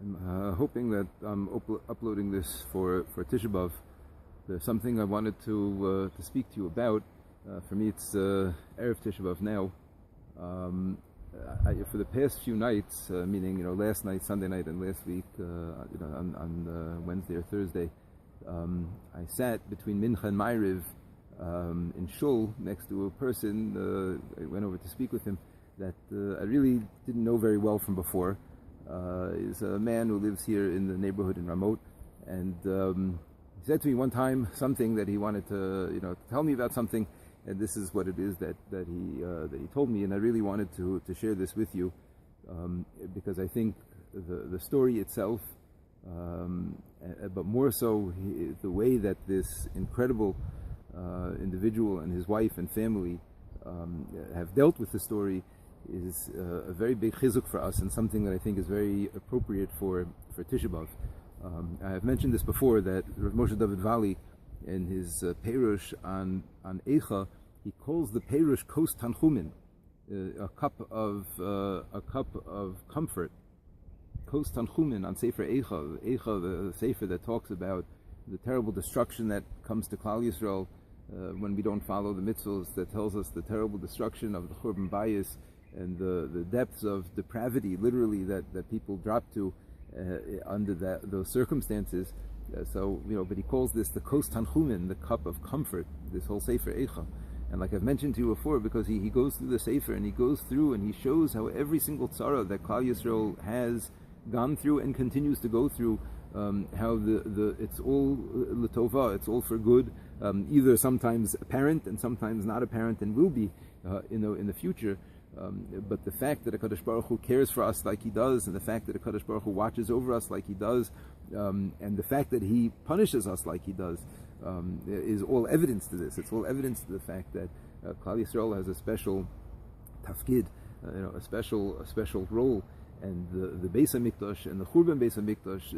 I'm hoping that I'm uploading this for Tisha B'Av. There's something I wanted to speak to you about. For me, it's Erev Tisha B'Av now. For the past few nights, meaning last night, Sunday night, and last week, on Wednesday or Thursday, I sat between Mincha and Ma'ariv in Shul next to a person. I went over to speak with him that I really didn't know very well from before. He's a man who lives here in the neighborhood in Ramot, and he said to me one time something that he wanted to tell me about something, and this is what it is that he told me, and I really wanted to share this with you because I think the story itself, but more so the way that this incredible individual and his wife and family have dealt with the story is a very big chizuk for us, and something that I think is very appropriate for Tisha B'Av. I have mentioned this before, that Rav Moshe David Vali, in his Perush on Eicha, he calls the Perush Kos Tanchumin, a cup of comfort. Kos Tanchumin on Sefer Eicha, the Sefer that talks about the terrible destruction that comes to Klal Yisrael when we don't follow the mitzvahs, that tells us the terrible destruction of the Churban Bayis and the depths of depravity, literally, that people drop to under those circumstances. But he calls this the Kos Tanchumin, the cup of comfort, this whole Sefer Eicha. And like I've mentioned to you before, because he goes through the Sefer and he goes through and he shows how every single tzara that Klal Yisrael has gone through and continues to go through, how it's all l'tova, it's all for good, either sometimes apparent and sometimes not apparent, and will be in the future. But the fact that HaKadosh Baruch Hu cares for us like He does, and the fact that HaKadosh Baruch Hu watches over us like He does, and the fact that He punishes us like He does, is all evidence to this. It's all evidence to the fact that Klal Yisrael has a special tafkid, a special role. And the Beis HaMikdash and the Churban Beis HaMikdash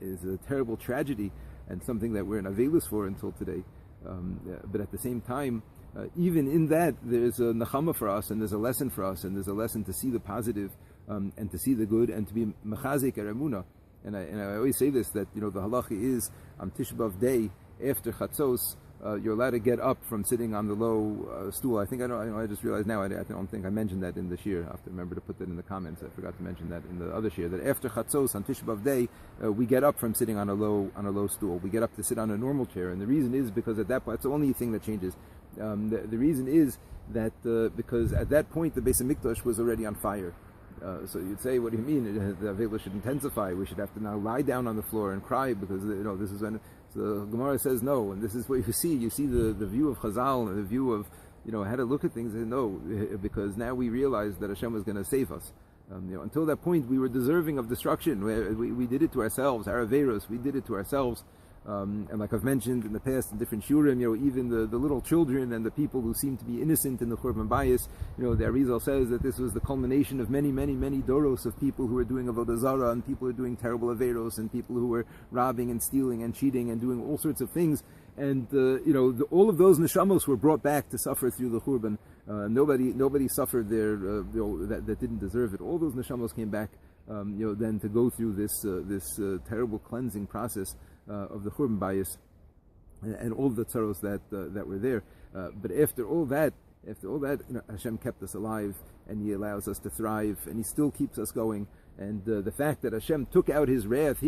is a terrible tragedy, and something that we're in Aveilus for until today. But at the same time, even in that, there's a nechama for us, and there's a lesson for us, and there's a lesson to see the positive, and to see the good, and to be mechazik emunah. And I always say this, that the halacha is on Tisha B'Av day after Chatzos, you're allowed to get up from sitting on the low stool. I just realized now, I don't think I mentioned that in the shir. I have to remember to put that in the comments. I forgot to mention that in the other shir, that after Chatzos on Tisha B'Av day, we get up from sitting on a low stool. We get up to sit on a normal chair, and the reason is because at that point, it's the only thing that changes. The reason is that because at that point the Beis HaMikdash was already on fire. So you'd say, what do you mean? The Avela should intensify. We should have to now lie down on the floor and cry because this is when. So the Gemara says no, and this is what you see. You see the view of Chazal and the view of how to look at things. And no, because now we realize that Hashem was going to save us. Until that point, we were deserving of destruction. We did it to ourselves. Our averos, we did it to ourselves. And like I've mentioned in the past in different shurim, even the little children and the people who seem to be innocent in the Churban Bayis, the Arizal says that this was the culmination of many, many, many doros of people who were doing avodah zarah, and people who were doing terrible averos, and people who were robbing and stealing and cheating and doing all sorts of things. And all of those neshamos were brought back to suffer through the Churban. Nobody suffered there that didn't deserve it. All those neshamos came back, then to go through this terrible cleansing process of the Churban Bayis and all the tzaros that were there. But after all that, Hashem kept us alive, and He allows us to thrive, and He still keeps us going. And the fact that Hashem took out His wrath,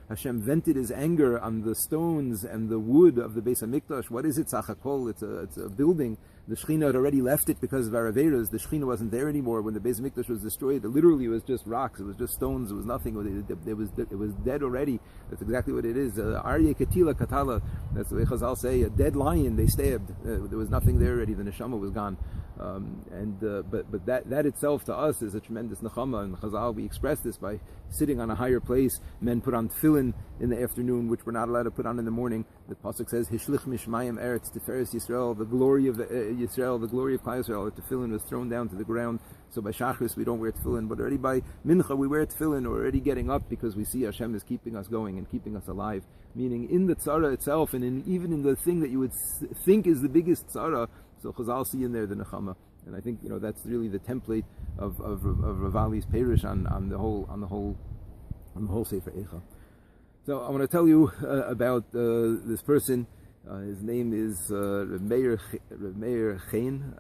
Hashem vented His anger on the stones and the wood of the Beis HaMikdash. What is it? Sachakol, it's a building. The Shekhinah had already left it because of our Averas. The Shekhinah wasn't there anymore when the Beis HaMikdash was destroyed. It literally was just rocks. It was just stones. It was nothing. It was dead already. That's exactly what it is. Aryeh Katila Katala. That's the way Chazal say. A dead lion they stabbed. There was nothing there already. The neshama was gone. But that itself to us is a tremendous nechama. And Chazal, we express this by sitting on a higher place. Men put on tefillin in the afternoon, which we're not allowed to put on in the morning. The pasuk says, "Hishlich mishmayim eretz tiferes Yisrael," the glory of Yisrael, the glory of Klal Yisrael. The tefillin was thrown down to the ground. So by Shachris we don't wear tefillin, but already by Mincha we wear tefillin. We're already getting up because we see Hashem is keeping us going and keeping us alive. Meaning in the tzara itself, and even in the thing that you would think is the biggest tzara. So Chazal see in there the nechama. And I think that's really the template of Ravali's Perish on the whole Sefer Eicha. So I want to tell you about this person. His name is Reb Meir Chen,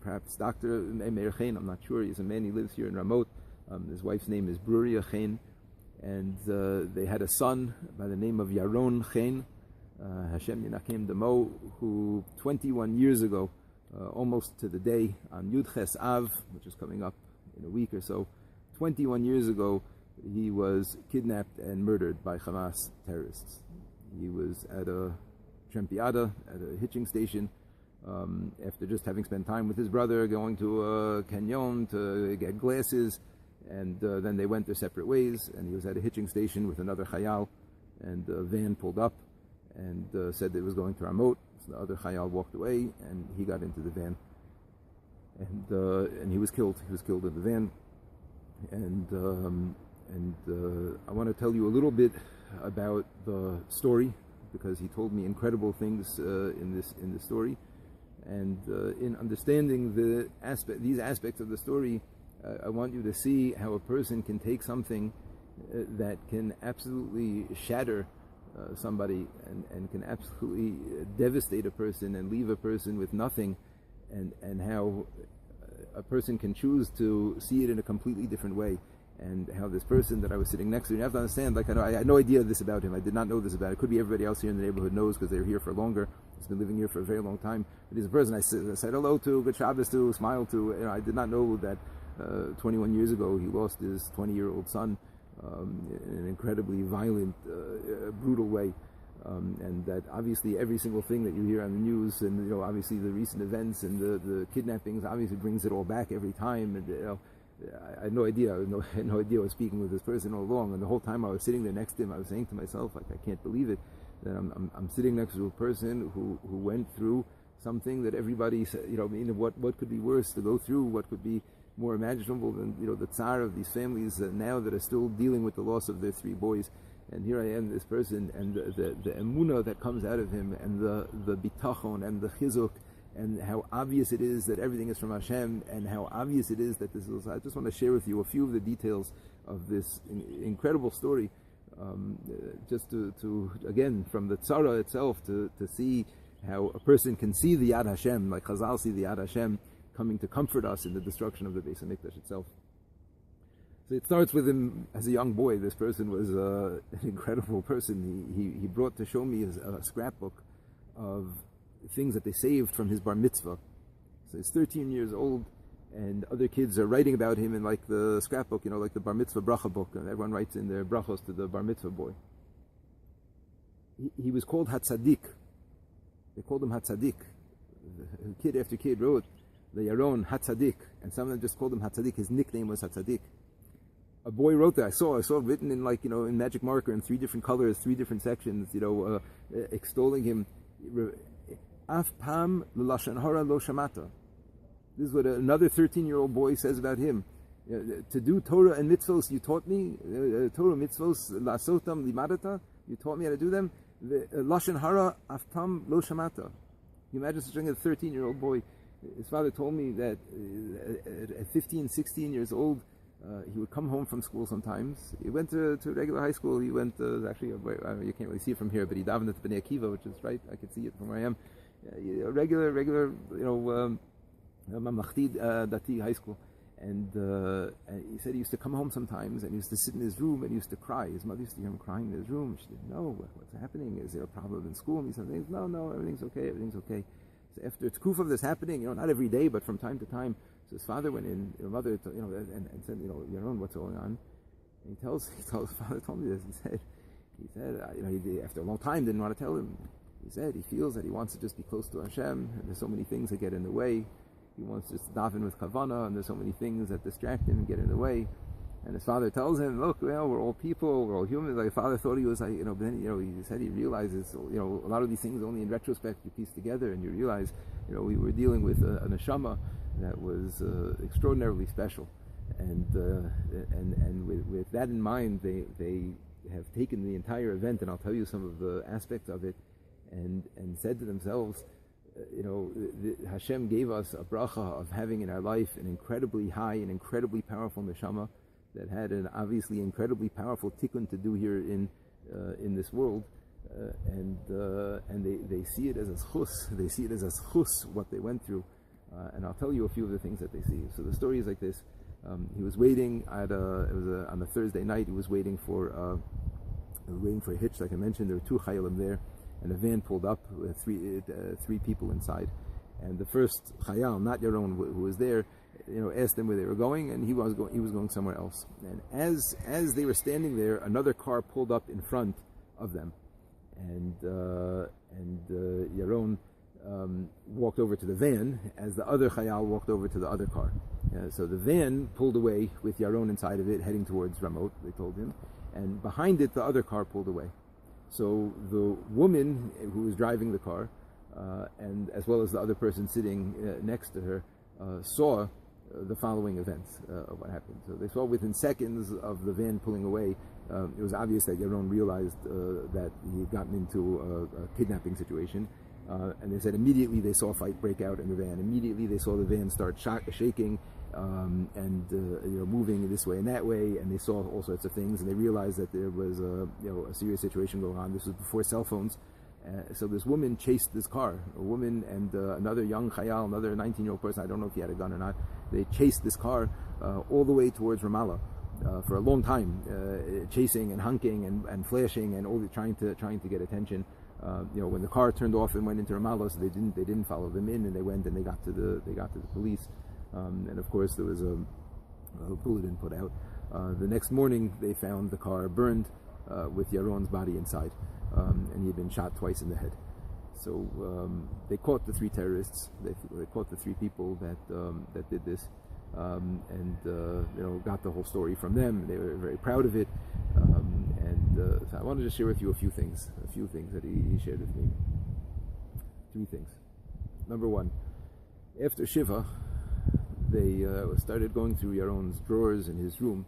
perhaps Dr. Meir Chen, I'm not sure. He's a man, he lives here in Ramot. His wife's name is Bruria Chen, and they had a son by the name of Yaron Chen, Hashem Yinakim Demo, who 21 years ago, almost to the day, on Yud Ches Av, which is coming up in a week or so, 21 years ago, he was kidnapped and murdered by Hamas terrorists. He was at a Trempiada, at a hitching station, after just having spent time with his brother, going to a canyon to get glasses, and then they went their separate ways, and he was at a hitching station with another Chayal, and a van pulled up and said that it was going to Ramot. So the other Chayal walked away, and he got into the van, and he was killed. He was killed in the van, and I want to tell you a little bit about the story, because he told me incredible things in the story, and in understanding these aspects of the story, I want you to see how a person can take something that can absolutely shatter somebody and can absolutely devastate a person and leave a person with nothing, and how a person can choose to see it in a completely different way. And how this person that I was sitting next to, you have to understand, I had no idea this about him. I did not know this about him. It could be everybody else here in the neighborhood knows, because they're here for longer. He's been living here for a very long time. But he's a person I said hello to, good Shabbos to, smiled to. I did not know that 21 years ago he lost his 20-year-old son in an incredibly violent, brutal way. And that obviously every single thing that you hear on the news, and obviously the recent events and the kidnappings, obviously brings it all back every time. And I had no idea. I had no idea I was speaking with this person all along. And the whole time I was sitting there next to him, I was saying to myself, I can't believe it, that I'm sitting next to a person who went through something that everybody said, what could be worse to go through? What could be more imaginable than, the tsar of these families now that are still dealing with the loss of their 3 boys. And here I am, this person, and the emunah that comes out of him, and the bitachon, and the chizuk, and how obvious it is that everything is from Hashem, and how obvious it is that this is. I just want to share with you a few of the details of this incredible story, just to again, from the tzara itself, to see how a person can see the Yad Hashem, like Chazal see the Yad Hashem, coming to comfort us in the destruction of the Beis HaMikdash itself. So it starts with him as a young boy. This person was an incredible person. He brought to show me a scrapbook of things that they saved from his bar mitzvah. So he's 13 years old, and other kids are writing about him in like the scrapbook, like the bar mitzvah bracha book, and everyone writes in their brachos to the bar mitzvah boy. He was called Hatzadik. They called him Hatzadik. Kid after kid wrote the Yaron Hatzadik, and some of them just called him Hatzadik. His nickname was Hatzadik. A boy wrote that. I saw written in in magic marker in 3 different colors, 3 different sections, extolling him. Af pam l'lashon hara lo shamata. This is what another 13-year-old boy says about him. To do Torah and mitzvos, you taught me. Torah mitzvos lasotam limadata. You taught me how to do them. Lashon hara af pam lo shamata. You imagine such a 13-year-old boy. His father told me that at 15, 16 years old, he would come home from school sometimes. He went to regular high school. He went actually, you can't really see it from here, but he davened at Bnei Akiva, which is right. I can see it from where I am. Regular, Mamlachti Dati high school. And he said he used to come home sometimes, and he used to sit in his room and he used to cry. His mother used to hear him crying in his room. She didn't know what's happening. Is there a problem in school? And he said, no, everything's okay. So after Tkuf of this happening, not every day, but from time to time, so his father went in, mother, and said, Yaron, what's going on? And his father told me this. He said, he, after a long time, didn't want to tell him. He said he feels that he wants to just be close to Hashem, and there's so many things that get in the way. He wants to just daven with kavana, and there's so many things that distract him and get in the way. And his father tells him, look, we're all people, we're all humans. Like, father thought he was but then, he said he realizes, a lot of these things only in retrospect you piece together, and you realize, we were dealing with a neshama that was extraordinarily special. And with that in mind, they have taken the entire event, and I'll tell you some of the aspects of it, and said to themselves, Hashem gave us a bracha of having in our life an incredibly high and incredibly powerful neshama that had an obviously incredibly powerful tikkun to do here in this world, and they see it as a zchus. They see it as a zchus what they went through, and I'll tell you a few of the things that they see. So the story is like this: he was waiting on a Thursday night. He was waiting for a hitch, like I mentioned. There were two chayalim there, and a van pulled up with three people inside. And the first chayal, not Yaron, who was there, asked them where they were going, and he was going somewhere else. And as they were standing there, another car pulled up in front of them, and Yaron walked over to the van as the other chayal walked over to the other car. So the van pulled away with Yaron inside of it, heading towards Ramot, they told him, and behind it the other car pulled away. So the woman who was driving the car, and as well as the other person sitting next to her, saw the following events of what happened. So they saw within seconds of the van pulling away, it was obvious that Yaron realized that he had gotten into a kidnapping situation. And they said immediately they saw a fight break out in the van. Immediately they saw the van start shaking and moving this way and that way, and they saw all sorts of things, and they realized that there was a serious situation going on. This was before cell phones. So this woman chased this car, a woman and another young chayal, another 19-year-old person, I don't know if he had a gun or not. They chased this car all the way towards Ramallah for a long time, chasing and honking and flashing and all trying to get attention. When the car turned off and went into Ramallah, so they didn't follow them in, and they went and they got to the police, and of course there was a bulletin put out. The next morning they found the car burned with Yaron's body inside, and he had been shot twice in the head. So they caught the three terrorists. They caught the three people that did this, and got the whole story from them. They were very proud of it. So I wanted to share with you a few things that he shared with me. Three things. Number one, after Shiva, they started going through Yaron's drawers in his room,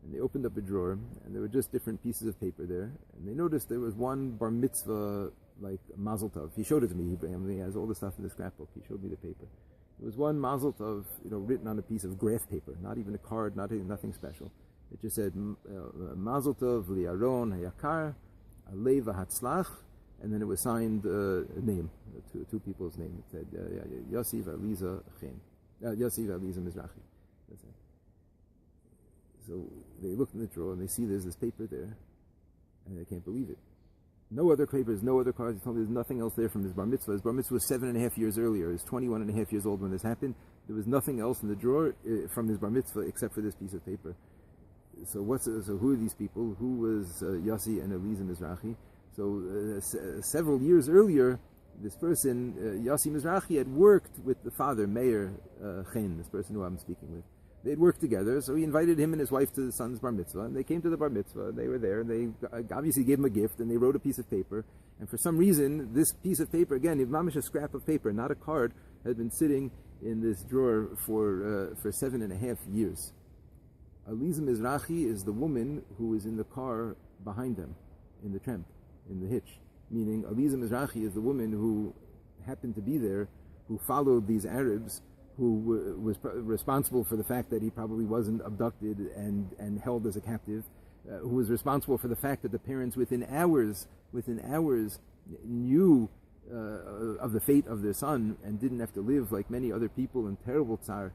and they opened up a drawer, and there were just different pieces of paper there, and they noticed there was one bar mitzvah, like mazel tov. He showed it to me. He has all the stuff in the scrapbook. He showed me the paper. There was one mazel tov, written on a piece of graph paper, not even a card, nothing special. It just said mazel tov li'Yaron hayakar alev hatzlach, and then it was signed a name, two people's name. It said Yossi v'Aliza Chen, Yossi v'Aliza Mizrahi. That's it. So they looked in the drawer and they see there's this paper there, and they can't believe it. No other papers, no other cards. He told me there's nothing else there from his bar mitzvah. His bar mitzvah was 7.5 years earlier. He was 21.5 years old when this happened. There was nothing else in the drawer from his bar mitzvah except for this piece of paper. So who are these people? Who was Yossi and Eliza Mizrahi? So several years earlier, this person, Yossi Mizrahi, had worked with the father, Meir Chen, this person who I'm speaking with. They had worked together, so he invited him and his wife to the son's bar mitzvah, and they came to the bar mitzvah. They were there, and they obviously gave him a gift, and they wrote a piece of paper. And for some reason, this piece of paper, again, mamish a scrap of paper, not a card, had been sitting in this drawer for 7.5 years. Eliza Mizrahi is the woman who was in the car behind them, in the tramp, in the hitch. Meaning, Eliza Mizrahi is the woman who happened to be there, who followed these Arabs, who was responsible for the fact that he probably wasn't abducted and held as a captive, who was responsible for the fact that the parents within hours knew of the fate of their son and didn't have to live like many other people in terrible tsar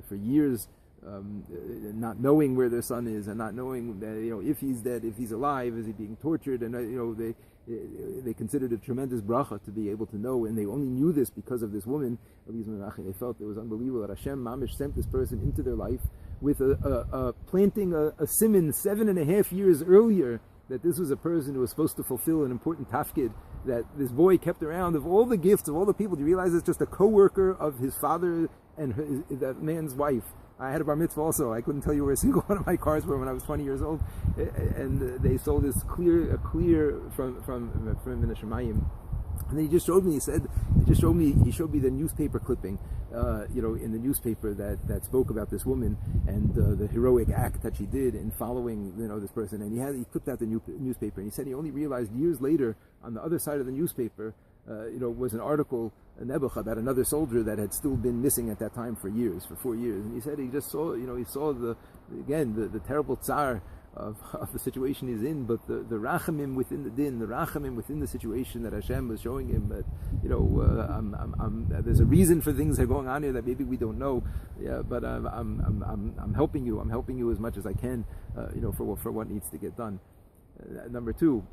for years, not knowing where their son is and not knowing that if he's dead, if he's alive, is he being tortured, and they considered a tremendous bracha to be able to know, and they only knew this because of this woman, Eliza Mizrahi. They felt it was unbelievable that Hashem Mamish sent this person into their life with planting a siman 7.5 years earlier, that this was a person who was supposed to fulfill an important tafkid, that this boy kept around. Of all the gifts, of all the people, do you realize it's just a co-worker of his father and that man's wife? I had a bar mitzvah also. I couldn't tell you where a single one of my cars were when I was 20 years old. And they sold this clear from Min Hashemayim. And then he showed me the newspaper clipping, in the newspaper that spoke about this woman and the heroic act that she did in following, this person. And he clipped out the newspaper, and he said he only realized years later on the other side of the newspaper, was an article nebuch about another soldier that had still been missing at that time for years, for 4 years. And he said he just saw, he saw the terrible tsar of the situation he's in, but the rachamim within the din, the rachamim within the situation that Hashem was showing him that, there's a reason for things that are going on here that maybe we don't know, but I'm helping you. I'm helping you as much as I can, for what needs to get done. Number two,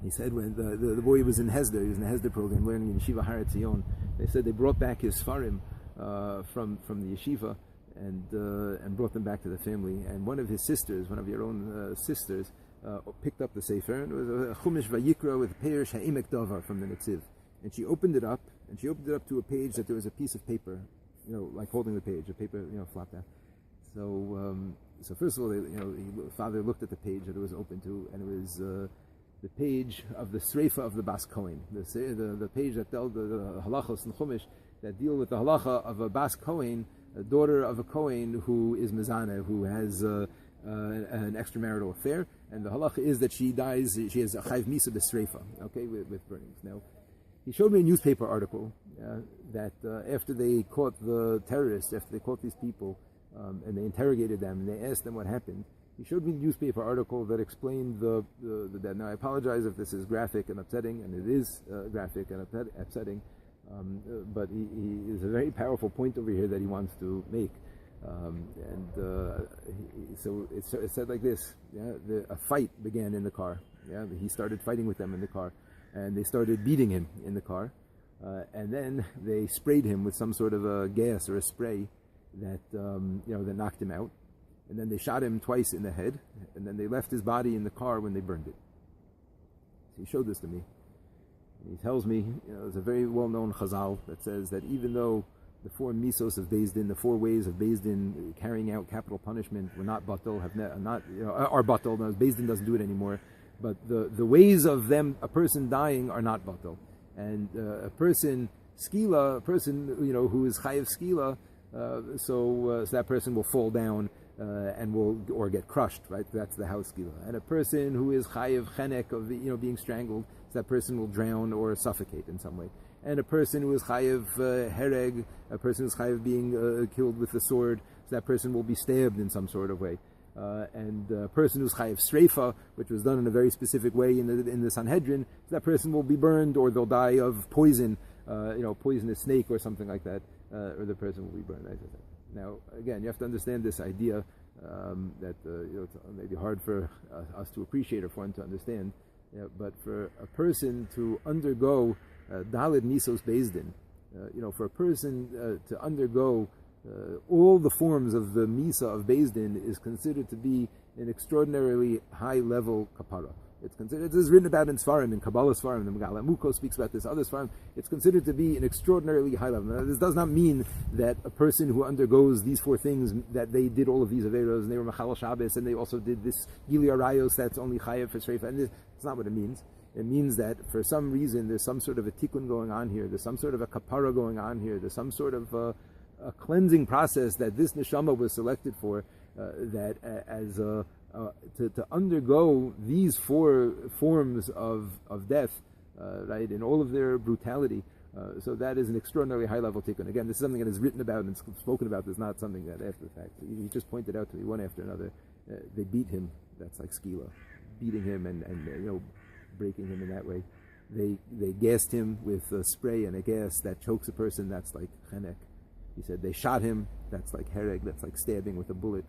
he said when the boy was in Hesder, he was in the Hesder program learning in Yeshiva Har Etzion. They said they brought back his Sfarim from the yeshiva and brought them back to the family. And one of his sisters, one of Yaron sisters, picked up the Sefer, and it was a Chumash Vayikra with Perish Ha'imek Davar from the Netziv. And she opened it up to a page that there was a piece of paper, like holding the page, a paper, flopped out. So first of all, father looked at the page that it was open to, and it was the page of the Sreifa of the Bas Kohen, the page that dealt the halachos and chumash that deal with the halacha of a Bas Kohen, a daughter of a Kohen who is mezana, who has an extramarital affair, and the halacha is that she dies, she has a chayv misa b'sreifa, okay, with burnings. Now, he showed me a newspaper article that after they caught the terrorists, after they caught these people, and they interrogated them, and they asked them what happened, he showed me a newspaper article that explained the death. Now, I apologize if this is graphic and upsetting, and it is graphic and upsetting, but he is a very powerful point over here that he wants to make. So it said like this: a fight began in the car. He started fighting with them in the car, and they started beating him in the car, and then they sprayed him with some sort of a gas or a spray that that knocked him out. And then they shot him twice in the head, and then they left his body in the car when they burned it. So he showed this to me. And he tells me, there's a very well-known chazal that says that even though the 4 misos of Beis Din, the 4 ways of Beis Din carrying out capital punishment were not batal, are batal. No, Beis Din doesn't do it anymore. But the ways of them, a person dying, are not batal. And a person skila, a person who is chayiv skila, so that person will fall down. And will get crushed, right? That's the house skila. And a person who is chayiv chenek of being strangled, so that person will drown or suffocate in some way. And a person who is chayiv hereg, a person who is chayiv being killed with the sword, so that person will be stabbed in some sort of way. And a person who's chayiv sreifa, which was done in a very specific way in the Sanhedrin, so that person will be burned or they'll die of poison, poisonous snake or something like that, or the person will be burned. Now, again, you have to understand this idea that it's maybe hard for us to appreciate or for one to understand. But for a person to undergo Daled Misos Beis Din, for a person to undergo all the forms of the Misa of Beis Din is considered to be an extraordinarily high-level kapara. It's considered, this is written about in Sfarim, in Kabbalah Sfarim, the Megala Muko speaks about this, other Sfarim. It's considered to be an extraordinarily high level. Now, this does not mean that a person who undergoes these 4 things, that they did all of these Averos, and they were Machal Shabbos, and they also did this Gili Arayos, that's only Chayev for Shreifa, and that's not what it means. It means that for some reason, there's some sort of a tikkun going on here, there's some sort of a kapara going on here, there's some sort of a cleansing process that this neshama was selected for, to undergo these 4 forms of death, right, in all of their brutality. So that is an extraordinarily high-level tikkun. Again, this is something that is written about and spoken about. This is not something that after the fact. He just pointed out to me one after another. They beat him. That's like skila, beating him and breaking him in that way. They gassed him with a spray and a gas that chokes a person. That's like chenek. He said they shot him. That's like hereg. That's like stabbing with a bullet.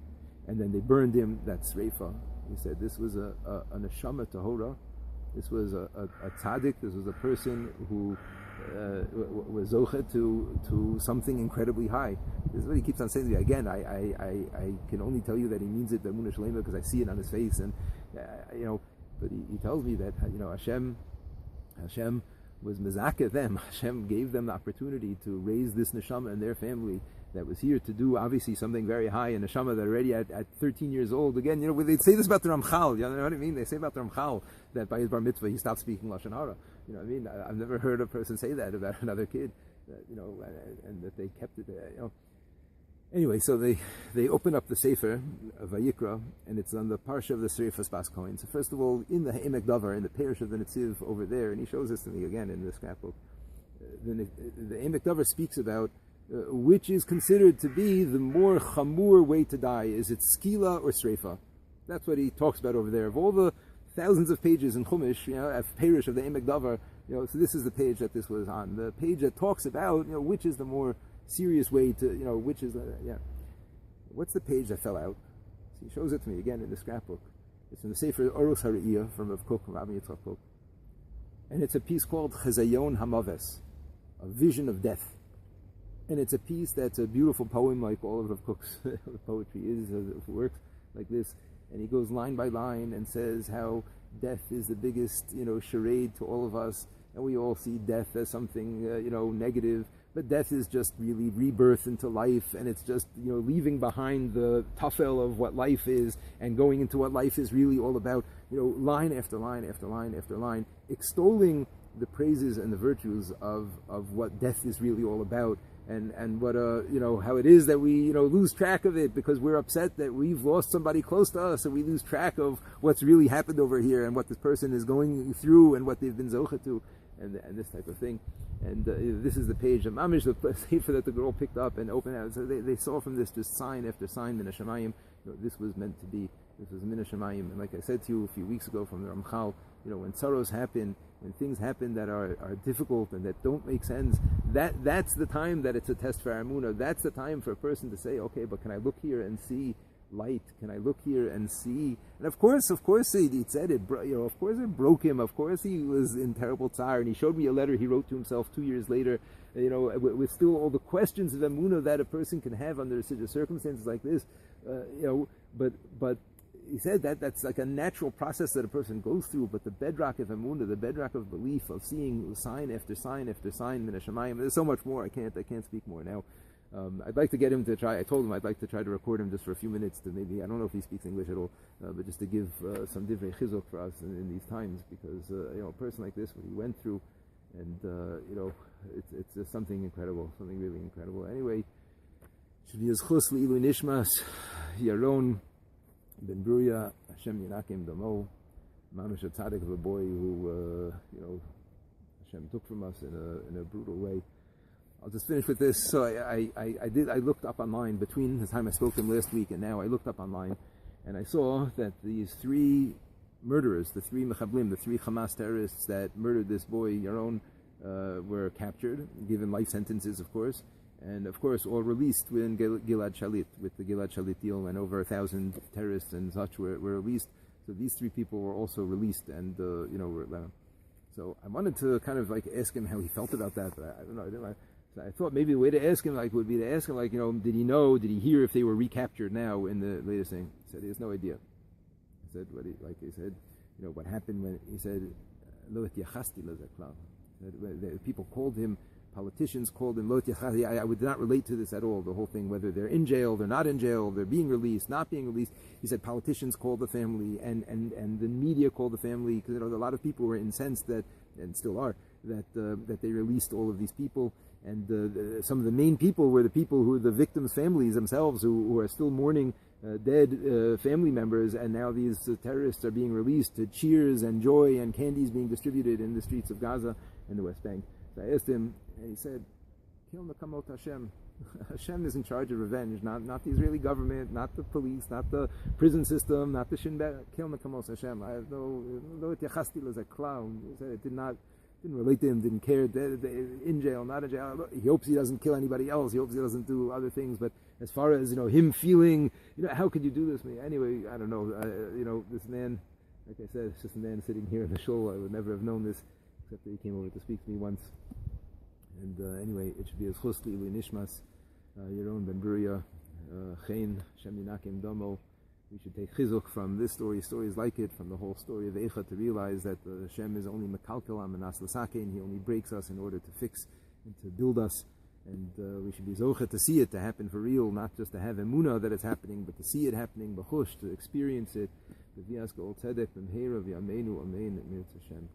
And then they burned him. That's reifa. He said this was a neshama tahora. This was a tzaddik. This was a person who was zoche to something incredibly high. This is what he keeps on saying to me. Again, I can only tell you that he means it b'emunah shlema because I see it on his face, and But he tells me that Hashem was mezakeh them. Hashem gave them the opportunity to raise this neshama in their family that was here to do obviously something very high, a neshama that already at 13 years old, again, they say this about the Ramchal, you know what I mean? They say about the Ramchal that by his bar mitzvah he stopped speaking Lashon Hara. You know what I mean? I've never heard a person say that about another kid, and that they kept it, Anyway, so they open up the Sefer of Vayikra, and it's on the Parsha of the Sreifas Bas Kohen. So first of all, in the Ha'emek Davar, in the parish of the Netziv over there, and he shows this to me again in the scrapbook, the Emek Davar speaks about which is considered to be the more chamur way to die. Is it skila or sreifa? That's what he talks about over there. Of all the thousands of pages in Chumash, Perish of the Emek Davar, so this is the page that this was on. The page that talks about, which is the more serious way to, which is, What's the page that fell out? So he shows it to me again in the scrapbook. It's in the Sefer Oros HaRe'iyah from Rav Kook, Rabbi Yitzchak Kook. And it's a piece called Chazayon Hamaves, a vision of death. And it's a piece that's a beautiful poem, like all of Rav Kook's poetry is, if it works like this. And he goes line by line and says how death is the biggest, charade to all of us. And we all see death as something, negative. But death is just really rebirth into life, and it's just, leaving behind the tafel of what life is and going into what life is really all about, line after line after line after line, extolling the praises and the virtues of what death is really all about, and what, how it is that we, lose track of it because we're upset that we've lost somebody close to us, and we lose track of what's really happened over here and what this person is going through and what they've been zocha to, and this type of thing. And this is the page, the mamish, the sefer that the girl picked up and opened out. So they saw from this just sign after sign, min hashamayim. This was meant to be. This was min hashamayim. And like I said to you a few weeks ago from the Ramchal, when sorrows happen, when things happen that are difficult and that don't make sense, that's the time that it's a test for Amunah. That's the time for a person to say, okay, but can I look here and see light? Can I look here and see? And of course he said it. Of course it broke him. Of course he was in terrible tzar. And he showed me a letter he wrote to himself 2 years later. With still all the questions of emunah that a person can have under such circumstances like this. But he said that's like a natural process that a person goes through. But the bedrock of emunah, the bedrock of belief, of seeing sign after sign after sign, min hashamayim. There's so much more. I can't speak more now. I'd like to get him to try. I told him I'd like to try to record him just for a few minutes to maybe, I don't know if he speaks English at all, but just to give some divrei chizuk for us in these times, because a person like this, what he went through, and it's just something incredible, something really incredible. Anyway, should be zchus leilu nishmas Yaron ben Bruya, Hashem yinakim damo, mamish a tzaddik of a boy who Hashem took from us in a brutal way. I'll just finish with this. So I looked up online between the time I spoke to him last week and now. I looked up online, and I saw that these three murderers, the three mechablim, the three Hamas terrorists that murdered this boy Yaron, were captured, given life sentences, of course, and of course all released within Gilad Shalit, with the Gilad Shalit deal, and over 1,000 terrorists and such were released. So these three people were also released, and were. So I wanted to kind of like ask him how he felt about that, but I don't know. I thought maybe the way to ask him would be to ask him did he know, did he hear if they were recaptured now in the latest thing? He said he has no idea. He said what happened when he said lo yachasti lazaklam. People called him, politicians called him lo yachasti. I would not relate to this at all. The whole thing, whether they're in jail, they're not in jail, they're being released, not being released. He said politicians called the family and the media called the family, because a lot of people were incensed that, and still are, that they released all of these people. And some of the main people were the people who are the victims' families themselves, who are still mourning dead family members, and now these terrorists are being released to cheers and joy and candies being distributed in the streets of Gaza and the West Bank. So I asked him, and he said, Kil nakamot Hashem. Hashem is in charge of revenge, not the Israeli government, not the police, not the prison system, not the Shin Bet. Kil nakamot Hashem. I have no yachasti as a clown. He said it didn't relate to him, didn't care, in jail, not in jail. He hopes he doesn't kill anybody else, he hopes he doesn't do other things, but as far as, him feeling, how could you do this to me? Anyway, I don't know, this man, like I said, it's just a man sitting here in the shul. I would never have known this, except that he came over to speak to me once. And anyway, it should be as chus leilu nishmas Yaron ben Bruya, Chen, Shem yinakim domo. We should take chizuk from this story, stories like it, from the whole story of Eicha, to realize that Hashem is only mekalkel amanas l'sake, and He only breaks us in order to fix and to build us. And we should be zocha to see it, to happen for real, not just to have emunah that it's happening, but to see it happening b'chush, to experience it. V'vias g'ol tzedek b'mheira v'yameinu amen. Hashem.